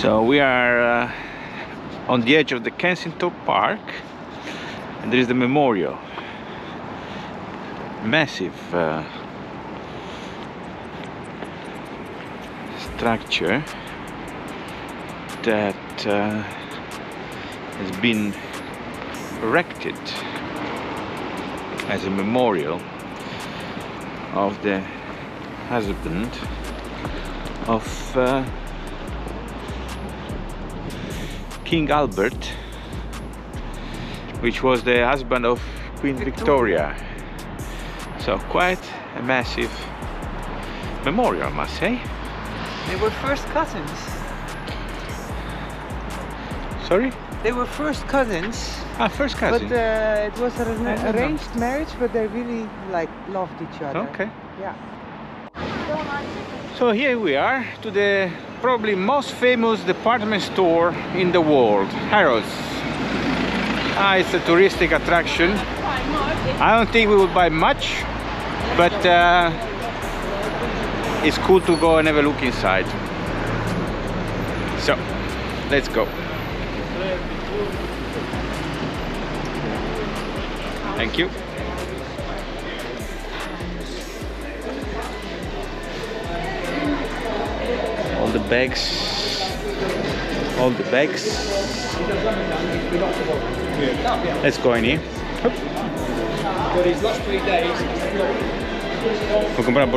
So we are on the edge of the Kensington Park, and there is the memorial. Massive structure that has been erected as a memorial of the husband of King Albert, which was the husband of Queen Victoria. So quite a massive memorial, I must say. They were first cousins. Sorry? They were first cousins. Ah, first cousin. But it was an arranged marriage, but they really loved each other. Okay. Yeah. So here we are to the probably most famous department store in the world, Harrod's. It's a touristic attraction. I don't think we will buy much, but it's cool to go and have a look inside. So, let's go. Thank you. All the bags. All the bags. Let's go in here. Puoi comprare una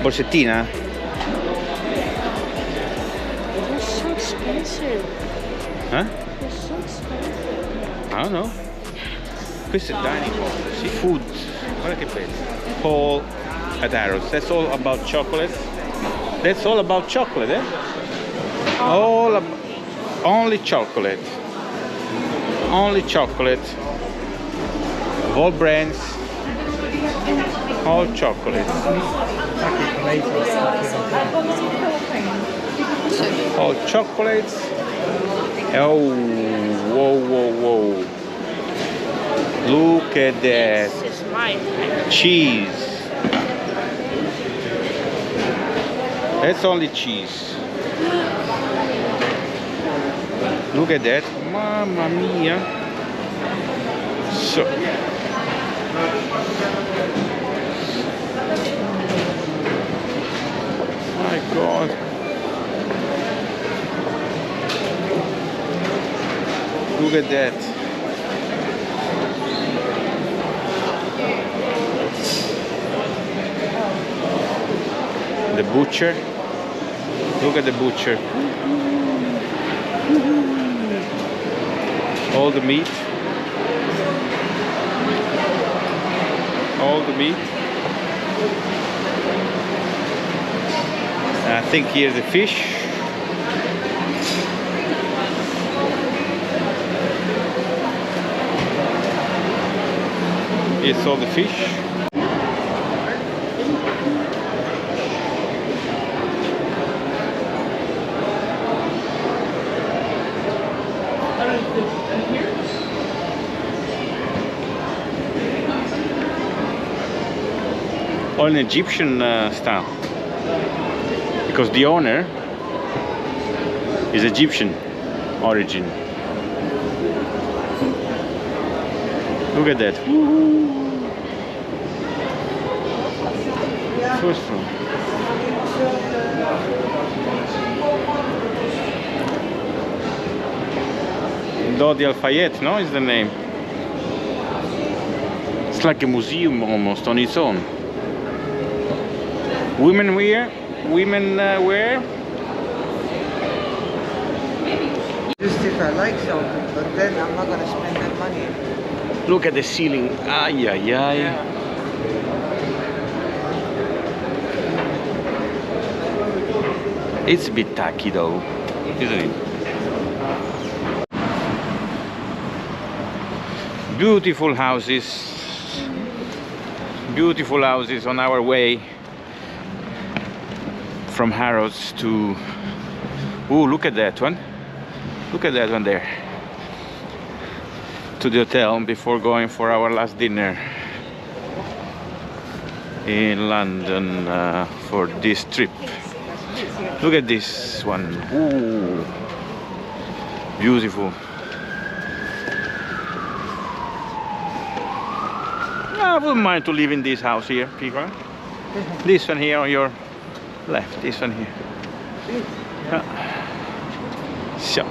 borsettina? They're so expensive. Huh? They're so expensive. I don't know. Questo è dining hall. Seafood. Guarda che bello. Hall at Harrod's. That's all about chocolate. That's all about chocolate, eh? Only chocolate. Only chocolate. All brands. All chocolate. All chocolates. Oh, whoa, whoa, whoa. Look at that. This is my Cheese. That's only cheese. Look at that. Mamma mia. So. My God. Look at that. The butcher. Look at the butcher. All the meat. All the meat. I think here's the fish. Here's all the fish. All in Egyptian style, because the owner is Egyptian origin. Look at that. First one. Dodi Al Fayed, no, is the name. It's like a museum almost on its own. Women wear. Just if I like something, but then I'm not gonna spend that money. Look at the ceiling. Ay, ay, ay. Yeah. It's a bit tacky though, isn't it? Beautiful houses. Beautiful houses on our way from Harrod's to... Oh, look at that one. Look at that one there. To the hotel before going for our last dinner in London for this trip. Look at this one. Ooh. Beautiful. I wouldn't mind to live in this house here, people. This one here on your left, this one here. So,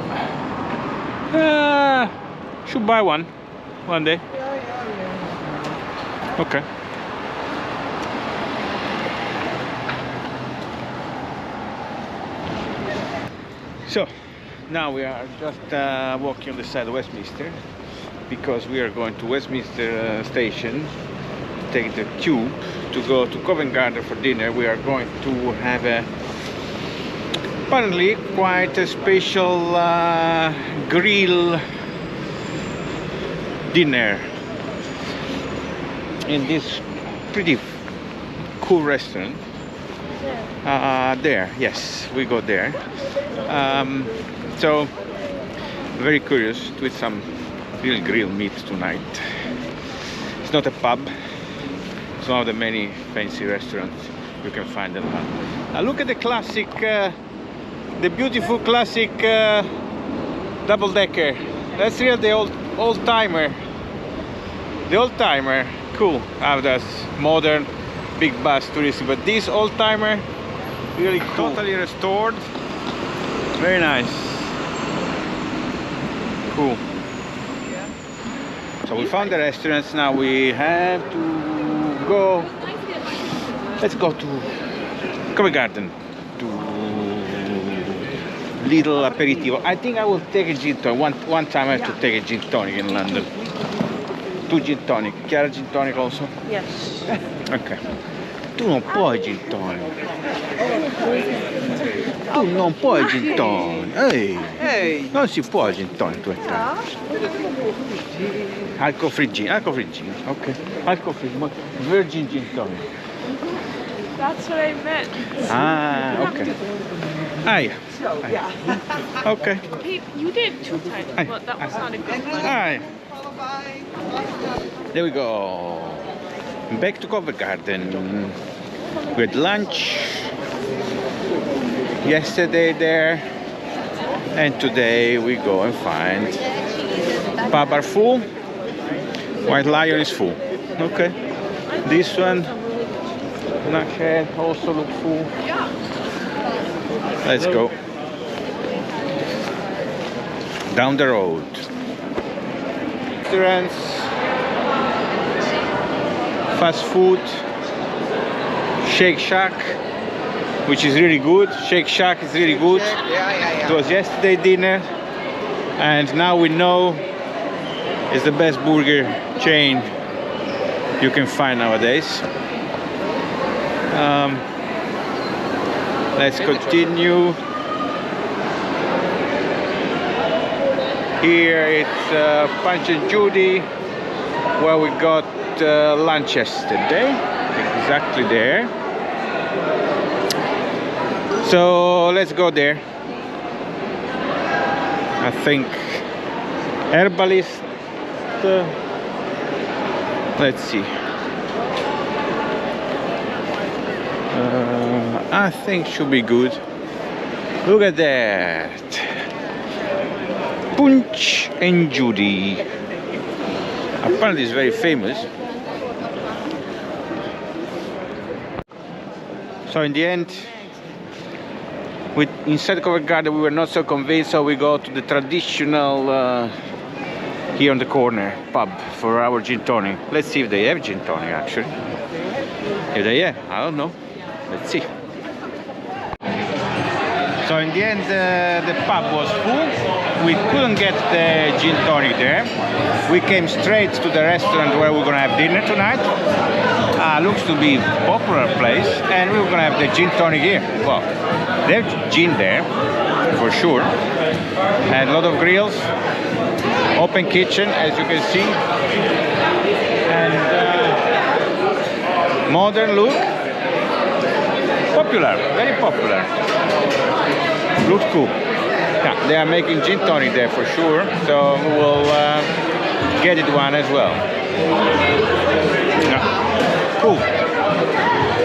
should buy one day. Okay. So, now we are just walking on the side of Westminster because we are going to Westminster station to take the tube to go to Covent Garden for dinner. We are going to have a apparently quite a special grill dinner in this pretty cool restaurant. There, yes, we go there. So very curious to eat some real grilled meat tonight. It's not a pub. It's one of the many fancy restaurants you can find in London. Now look at the classic, the beautiful classic double-decker. That's really the old timer. The old timer, cool. That's modern, big bus touristic, but this old timer, really cool. Totally restored. Very nice. Cool. So we found the restaurants. Now we have to go. Let's go to Covent Garden to little aperitivo. I think I will take a gin tonic. One time I have to take a gin tonic in London. 2 gin tonic. Chiara gin tonic also? Yes. Ok. Tu non puoi gin tonic. Tu non puoi gin tonic. Ehi. Non si può gin tonic tu Alcol friggino. Ok. Alcol friggino. Virgin gin tonic. That's what I meant. Ah, ok. Aia. Ok. Hey, you did 2 times, but that was not a good one. Aia. There we go. Back to Covent Garden. We had lunch yesterday there, and today we go and find pub are full. White Lion is full. Okay. This one, Nugget, also look full. Let's go. Down the road. Restaurants, fast food, Shake Shack, which is really good. Shake Shack is really good. It was yesterday dinner, and now we know it's the best burger chain you can find nowadays. Let's continue. Here it's Punch and Judy, where we got lunch yesterday, exactly there. So let's go there. I think Herbalist, let's see. I think should be good. Look at that. Punch and Judy. Apparently it's very famous. So in the end, inside Covent Garden we were not so convinced, so we go to the traditional here on the corner pub for our gin tonic. Let's see if they have gin tonic actually. If they have, I don't know. Let's see. So in the end the pub was full. We couldn't get the gin tonic there. We came straight to the restaurant where we're gonna have dinner tonight. Looks to be a popular place, and we're gonna have the gin tonic here. Well, there's gin there for sure, and a lot of grills, open kitchen as you can see, and modern look. Popular, very popular. Looks cool. Yeah, they are making gin tonic there for sure, so we'll get it one as well. Yeah. Cool.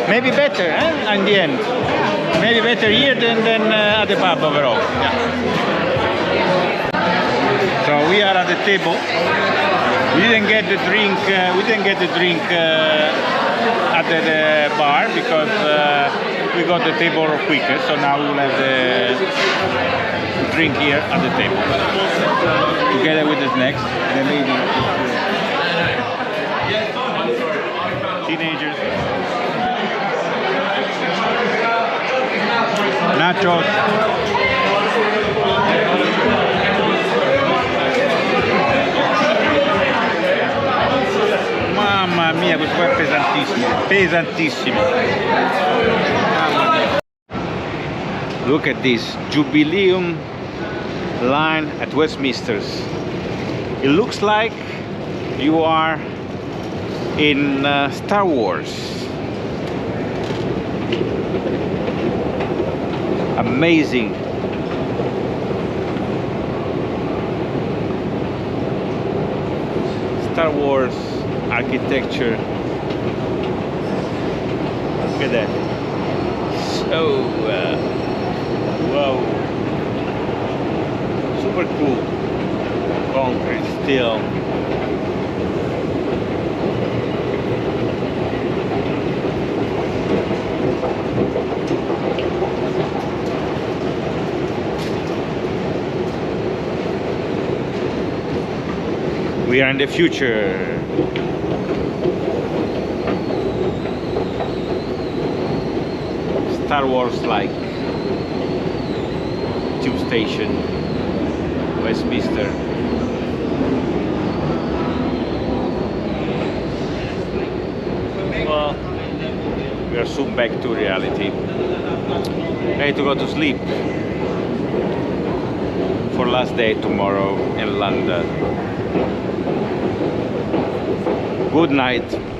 Maybe better, in the end. Maybe better here than at the pub overall. Yeah. the table. We didn't get the drink. At the bar because we got the table quicker. So now we will have the drink here at the table together with the snacks. The lady, teenagers, nachos. Mamma mia, questo qua è pesantissimo, pesantissimo. Look at this Jubileum line at Westminster's. It looks like you are in Star Wars. Amazing. Star Wars architecture. Look at that. So wow, super cool. Concrete, steel. We are in the future. Star Wars like tube station, Westminster. Well, we are soon back to reality. Ready to go to sleep for last day tomorrow in London. Good night.